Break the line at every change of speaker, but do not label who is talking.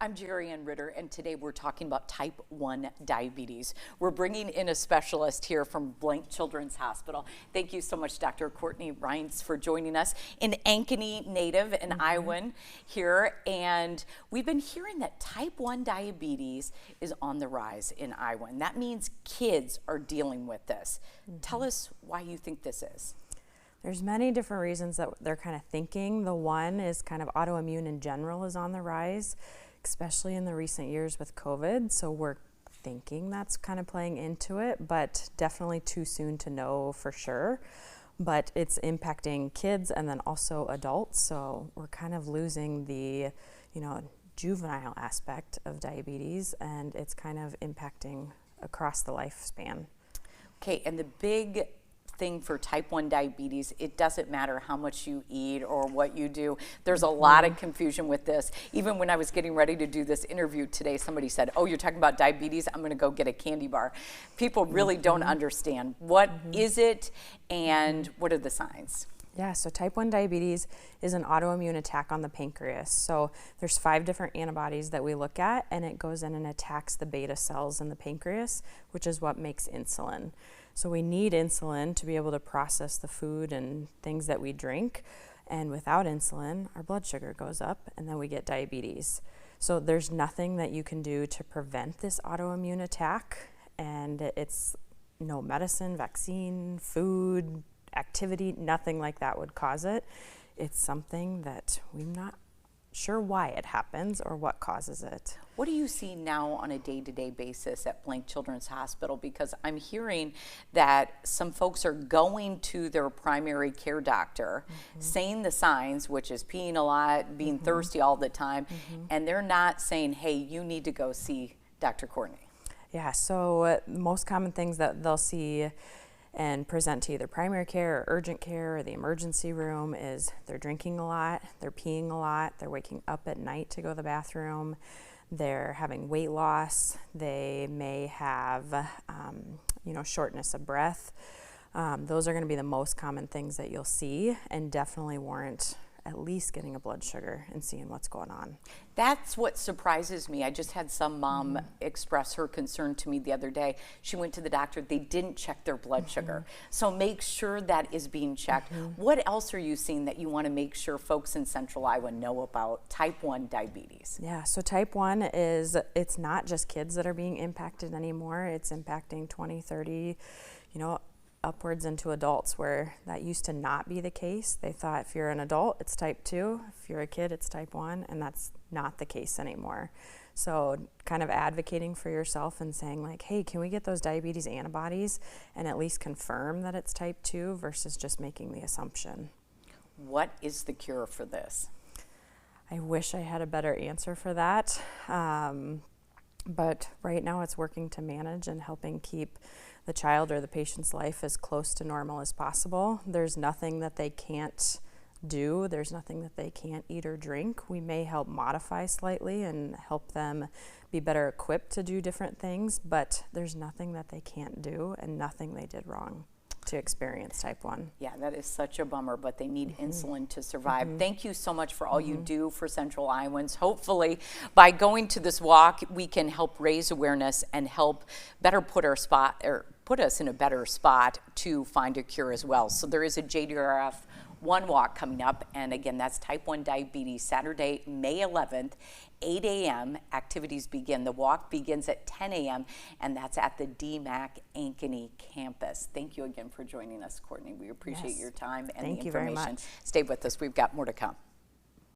I'm Jerry Ann Ritter, and today we're talking about type 1 diabetes. We're bringing in a specialist here from Blank Children's Hospital. Thank you so much, Dr. Courtney Reince, for joining us. An Ankeny native, an Iowan here, and we've been hearing that type 1 diabetes is on the rise in Iowa. And that means kids are dealing with this. Tell us why you think this is.
There's many different reasons that they're kind of thinking. The one is kind of autoimmune in general is on the rise, especially in the recent years with COVID. So we're thinking that's kind of playing into it, but definitely too soon to know for sure. But it's impacting kids and then also adults. So we're kind of losing the, juvenile aspect of diabetes, and it's kind of impacting across the lifespan.
Okay, and the big thing for type 1 diabetes, it doesn't matter how much you eat or what you do. There's a lot of confusion with this. Even when I was getting ready to do this interview today, somebody said, oh, you're talking about diabetes? I'm gonna go get a candy bar. People really don't understand. What is it and what are the signs?
Yeah, so type 1 diabetes is an autoimmune attack on the pancreas. So there's 5 different antibodies that we look at, and it goes in and attacks the beta cells in the pancreas, which is what makes insulin. So we need insulin to be able to process the food and things that we drink. And without insulin, our blood sugar goes up and then we get diabetes. So there's nothing that you can do to prevent this autoimmune attack. And it's no medicine, vaccine, food, activity, nothing like that would cause it. It's something that we're not sure why it happens or what causes it.
What do you see now on a day-to-day basis at Blank Children's Hospital? Because I'm hearing that some folks are going to their primary care doctor, saying the signs, which is peeing a lot, being thirsty all the time, and they're not saying, hey, you need to go see Dr. Courtney.
Yeah, so most common things that they'll see and present to either primary care or urgent care or the emergency room is they're drinking a lot, they're peeing a lot, they're waking up at night to go to the bathroom, they're having weight loss, they may have shortness of breath. Those are going to be the most common things that you'll see and definitely warrant at least getting a blood sugar and seeing what's going on.
That's what surprises me. I just had some mom express her concern to me the other day. She went to the doctor, they didn't check their blood sugar. So make sure that is being checked. What else are you seeing that you want to make sure folks in Central Iowa know about type 1 diabetes?
Yeah, so type 1 is, it's not just kids that are being impacted anymore. It's impacting 20, 30, upwards into adults, where that used to not be the case. They thought if you're an adult, it's type 2. If you're a kid, it's type 1, and that's not the case anymore. So kind of advocating for yourself and saying like, hey, can we get those diabetes antibodies and at least confirm that it's type 2 versus just making the assumption.
What is the cure for this?
I wish I had a better answer for that. But right now it's working to manage and helping keep the child or the patient's life as close to normal as possible. There's nothing that they can't do. There's nothing that they can't eat or drink. We may help modify slightly and help them be better equipped to do different things, but there's nothing that they can't do and nothing they did wrong to experience type 1.
Yeah, that is such a bummer, but they need insulin to survive. Thank you so much for all you do for Central Iowans. Hopefully, by going to this walk, we can help raise awareness and help better put us in a better spot to find a cure as well. So there is a JDRF 1 walk coming up, and again, that's type 1 diabetes, Saturday, May 11th, 8 a.m. Activities begin. The walk begins at 10 a.m., and that's at the DMAC Ankeny campus. Thank you again for joining us, Courtney. We appreciate your time and the information.
Thank you very much.
Stay with us. We've got more to come.